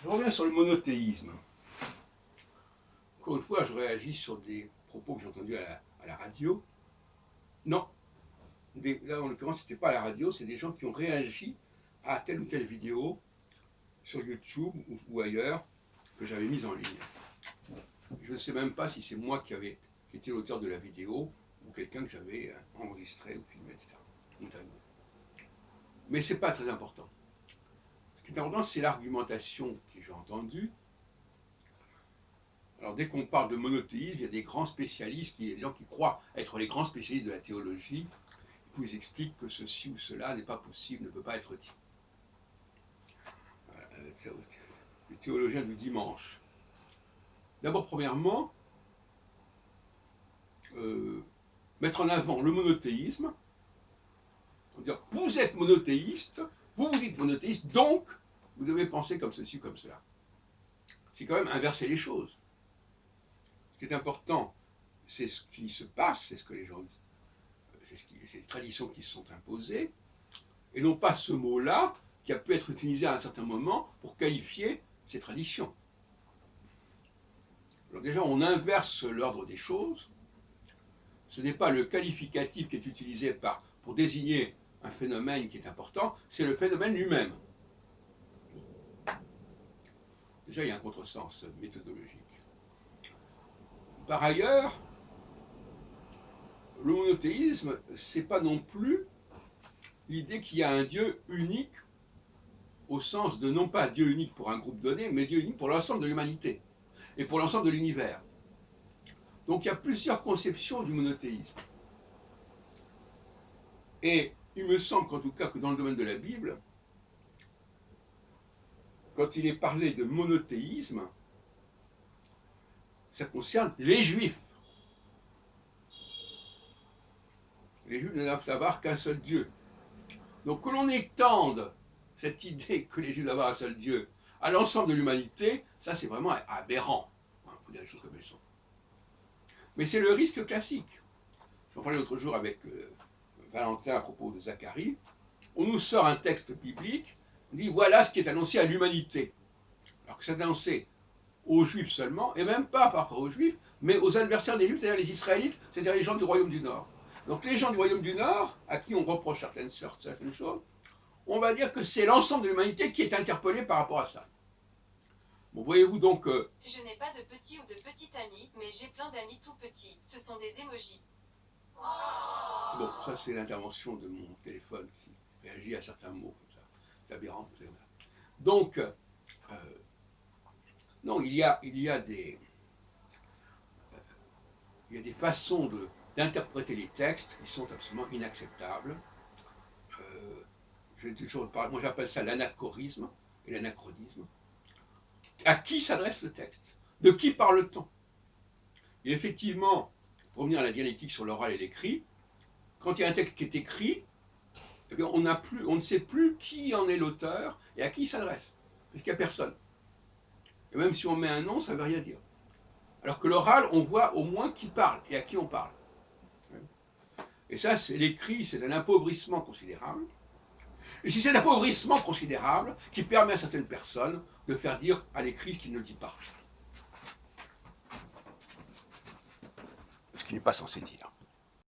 Je reviens sur le monothéisme. Encore une fois, je réagis sur des propos que j'ai entendus à la radio. Non, là en l'occurrence, ce n'était pas à la radio, c'est des gens qui ont réagi à telle ou telle vidéo sur YouTube ou ailleurs que j'avais mise en ligne. Je ne sais même pas si c'est moi qui était l'auteur de la vidéo ou quelqu'un que j'avais enregistré ou filmé, etc. Mais ce n'est pas très important. Ce qui est important, c'est l'argumentation que j'ai entendue. Alors, dès qu'on parle de monothéisme, il y a des grands spécialistes, il y a des gens qui croient être les grands spécialistes de la théologie, qui vous expliquent que ceci ou cela n'est pas possible, ne peut pas être dit. Voilà, les théologiens du dimanche. D'abord, premièrement, mettre en avant le monothéisme, dire vous êtes monothéiste, vous vous dites monothéiste, donc vous devez penser comme ceci ou comme cela. C'est quand même inverser les choses. Ce qui est important, c'est ce qui se passe, c'est ce que les gens disent, c'est les traditions qui se sont imposées, et non pas ce mot-là qui a pu être utilisé à un certain moment pour qualifier ces traditions. Alors déjà, on inverse l'ordre des choses. Ce n'est pas le qualificatif qui est utilisé pour désigner un phénomène qui est important, c'est le phénomène lui-même. Déjà, il y a un contresens méthodologique. Par ailleurs, le monothéisme, ce n'est pas non plus l'idée qu'il y a un Dieu unique au sens de non pas Dieu unique pour un groupe donné, mais Dieu unique pour l'ensemble de l'humanité et pour l'ensemble de l'univers. Donc il y a plusieurs conceptions du monothéisme. Et il me semble qu'en tout cas que dans le domaine de la Bible, quand il est parlé de monothéisme, ça concerne les Juifs. Les Juifs ne doivent savoir qu'un seul Dieu. Donc que l'on étende cette idée que les Juifs doivent avoir un seul Dieu à l'ensemble de l'humanité, ça c'est vraiment aberrant. Il faut dire les choses comme elles sont. Mais c'est le risque classique. J'en parlais l'autre jour avec Valentin à propos de Zacharie. On nous sort un texte biblique, on dit voilà ce qui est annoncé à l'humanité. Alors que c'est annoncé aux Juifs seulement, et même pas par rapport aux Juifs, mais aux adversaires des Juifs, c'est-à-dire les Israélites, c'est-à-dire les gens du royaume du Nord. Donc les gens du royaume du Nord, à qui on reproche certaines choses, on va dire que c'est l'ensemble de l'humanité qui est interpellé par rapport à ça. Bon, voyez-vous donc... Je n'ai pas de petit ou de petite ami, mais j'ai plein d'amis tout petits. Ce sont des émojis. Bon, ça c'est l'intervention de mon téléphone qui réagit à certains mots comme ça. C'est aberrant. Donc, non, il y a des façons d'interpréter les textes qui sont absolument inacceptables. Moi j'appelle ça l'anachorisme et l'anachronisme. À qui s'adresse le texte? De qui parle-t-on? Et effectivement, pour revenir à la dialectique sur l'oral et l'écrit, quand il y a un texte qui est écrit, eh bien, on ne sait plus qui en est l'auteur et à qui il s'adresse, parce qu'il n'y a personne. Et même si on met un nom, ça ne veut rien dire. Alors que l'oral, on voit au moins qui parle et à qui on parle. Et ça, c'est l'écrit, c'est un appauvrissement considérable. Et c'est cet appauvrissement considérable qui permet à certaines personnes de faire dire à l'écrit ce qu'il ne dit pas. Ce qu'il n'est pas censé dire.